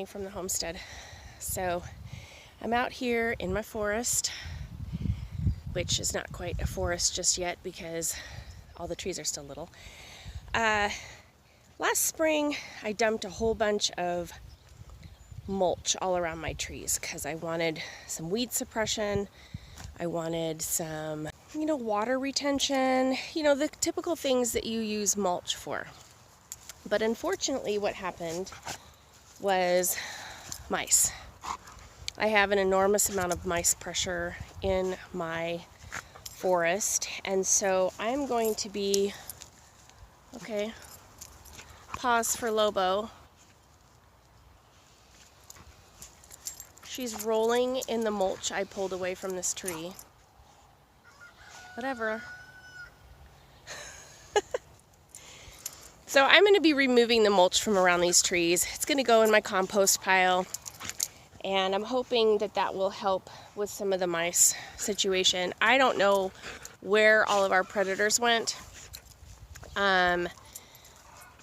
morning from the homestead. So I'm out here in my forest, which is not quite a forest just yet because all the trees are still little. Last spring I dumped a whole bunch of mulch all around my trees because I wanted some weed suppression. I wanted some, water retention, the typical things that you use mulch for. But unfortunately what happened was mice. I have an enormous amount of mice pressure in my forest, and so I'm going to be, pause for Lobo. She's rolling in the mulch I pulled away from this tree. Whatever. So I'm going to be removing the mulch from around these trees. It's going to go in my compost pile, and I'm hoping that that will help with some of the mice situation. I don't know where all of our predators went. I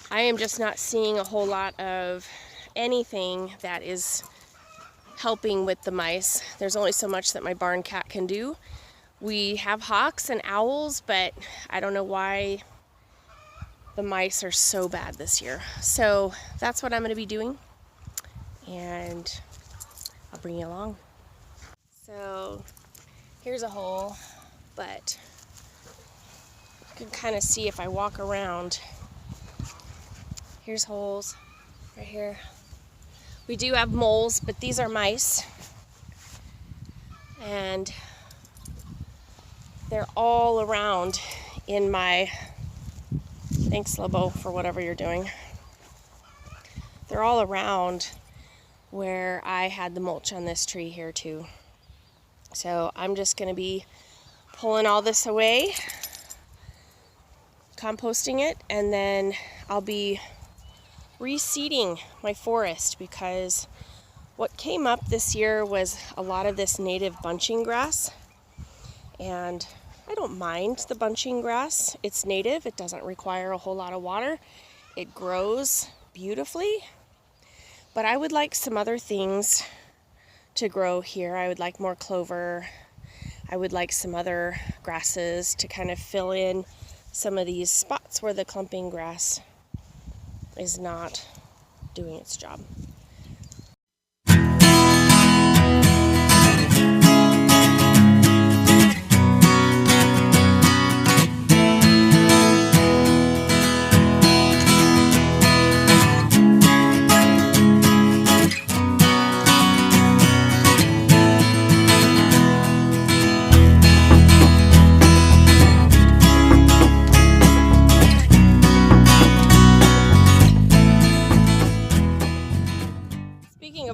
am just not seeing a whole lot of anything that is helping with the mice. There's only so much that my barn cat can do. We have hawks and owls, but I don't know why the mice are so bad this year. So that's what I'm going to be doing, and I'll bring you along. So here's a hole, but you can kind of see if I walk around. Here's holes right here. We do have moles, but these are mice, and they're all around in my, thanks Lobo for whatever you're doing. They're all around where I had the mulch on this tree here too. So I'm just going to be pulling all this away, composting it, and then I'll be reseeding my forest, because what came up this year was a lot of this native bunching grass, and I don't mind the bunching grass. It's native, it doesn't require a whole lot of water, it grows beautifully, but I would like some other things to grow here. I would like more clover. I would like some other grasses to kind of fill in some of these spots where the clumping grass is not doing its job.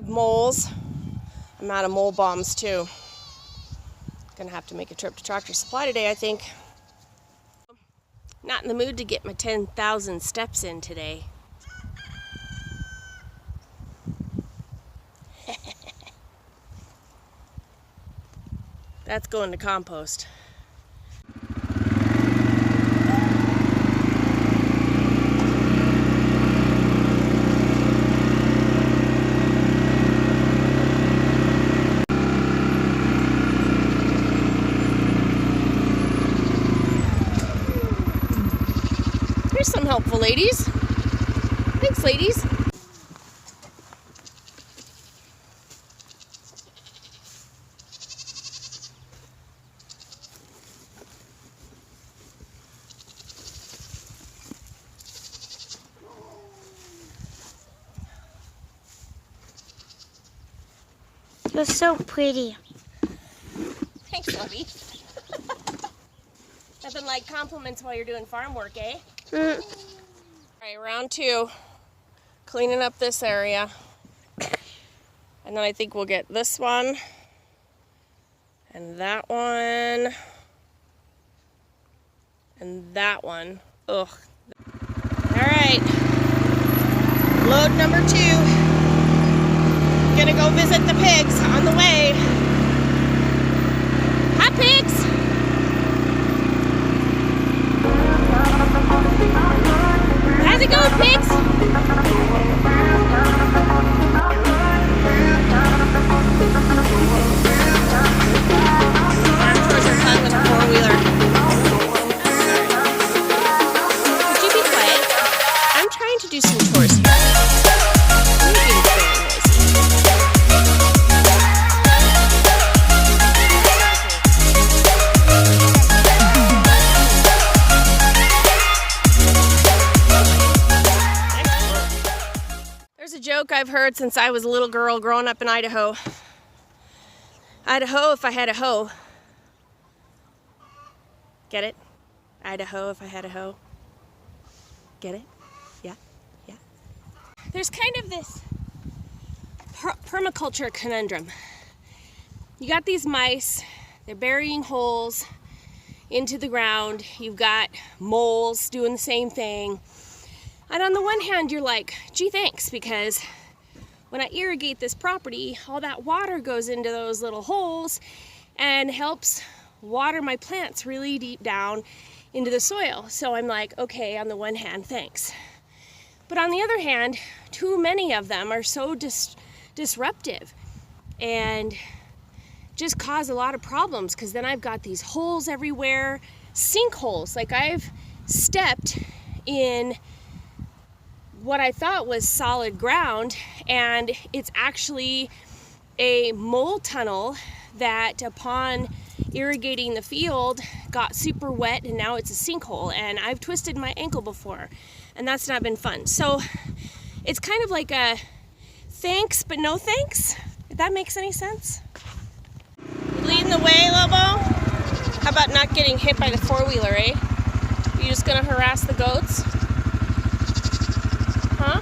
Moles. I'm out of mole bombs too. Gonna have to make a trip to Tractor Supply today, I think. Not in the mood to get my 10,000 steps in today. That's going to compost. Here's some helpful ladies. Thanks, ladies. You're so pretty. Thanks, Lovey. Nothing like compliments while you're doing farm work, eh? All right, round two. Cleaning up this area. And then I think we'll get this one. And that one. And that one. Ugh. All right. Load number 2. Gonna go visit the pigs on the way. Hi, pigs! How's it going, pigs? I've heard since I was a little girl growing up in Idaho. Idaho if I had a hoe. Get it? Idaho if I had a hoe. Get it? Yeah? Yeah? There's kind of this permaculture conundrum. You got these mice, they're burying holes into the ground. You've got moles doing the same thing. And on the one hand, you're like, gee, thanks, because when I irrigate this property, all that water goes into those little holes and helps water my plants really deep down into the soil. So I'm like, okay, on the one hand, thanks. But on the other hand, too many of them are so disruptive and just cause a lot of problems, because then I've got these holes everywhere, sinkholes. Like, I've stepped in what I thought was solid ground, and it's actually a mole tunnel that upon irrigating the field got super wet, and now it's a sinkhole, and I've twisted my ankle before, and that's not been fun. So it's kind of like a thanks but no thanks, if that makes any sense. You leading the way, Lobo? How about not getting hit by the four-wheeler, eh? You just gonna harass the goats? Huh?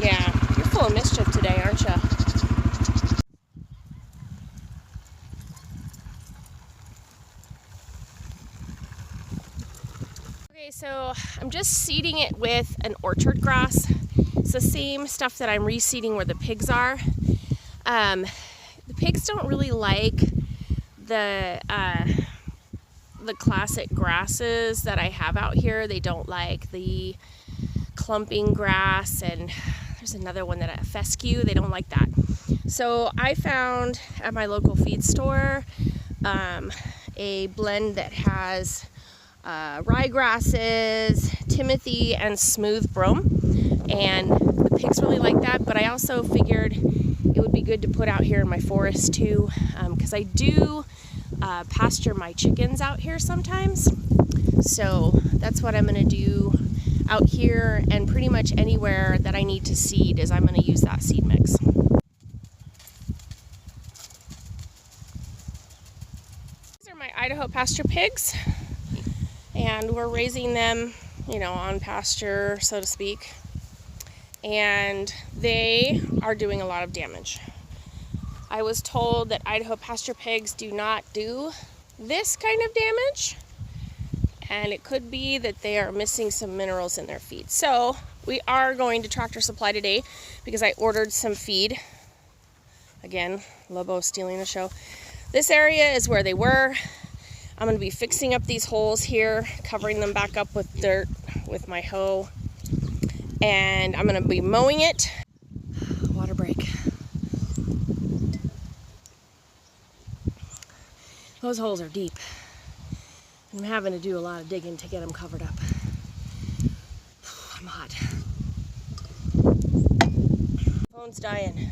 Yeah, you're full of mischief today, aren't you? Okay, so I'm just seeding it with an orchard grass. It's the same stuff that I'm reseeding where the pigs are. The pigs don't really like the classic grasses that I have out here. They don't like the clumping grass, and there's another one that fescue. They don't like that. So I found at my local feed store a blend that has ryegrasses, timothy, and smooth brome, and the pigs really like that. But I also figured it would be good to put out here in my forest too, because I do pasture my chickens out here sometimes. So that's what I'm going to do out here, and pretty much anywhere that I need to seed is I'm going to use that seed mix. These are my Idaho pasture pigs, and we're raising them, you know, on pasture, so to speak, and they are doing a lot of damage. I was told that Idaho pasture pigs do not do this kind of damage, and it could be that they are missing some minerals in their feed. So we are going to Tractor Supply today because I ordered some feed. Again, Lobo stealing the show. This area is where they were. I'm going to be fixing up these holes here, covering them back up with dirt with my hoe, and I'm going to be mowing it. Water break. Those holes are deep. I'm having to do a lot of digging to get them covered up. I'm hot. Phone's dying.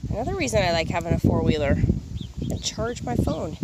Another reason I like having a four-wheeler. I can charge my phone.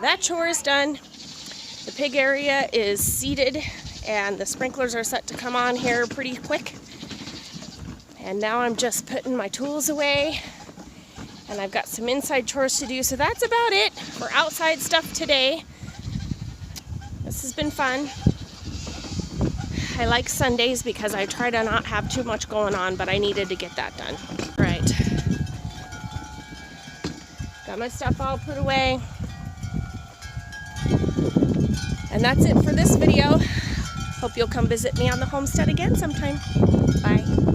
That chore is done. The pig area is seeded, and the sprinklers are set to come on here pretty quick. And now I'm just putting my tools away, and I've got some inside chores to do. So that's about it for outside stuff today. This has been fun. I like Sundays because I try to not have too much going on, but I needed to get that done. Right. Got my stuff all put away. And that's it for this video. Hope you'll come visit me on the homestead again sometime. Bye.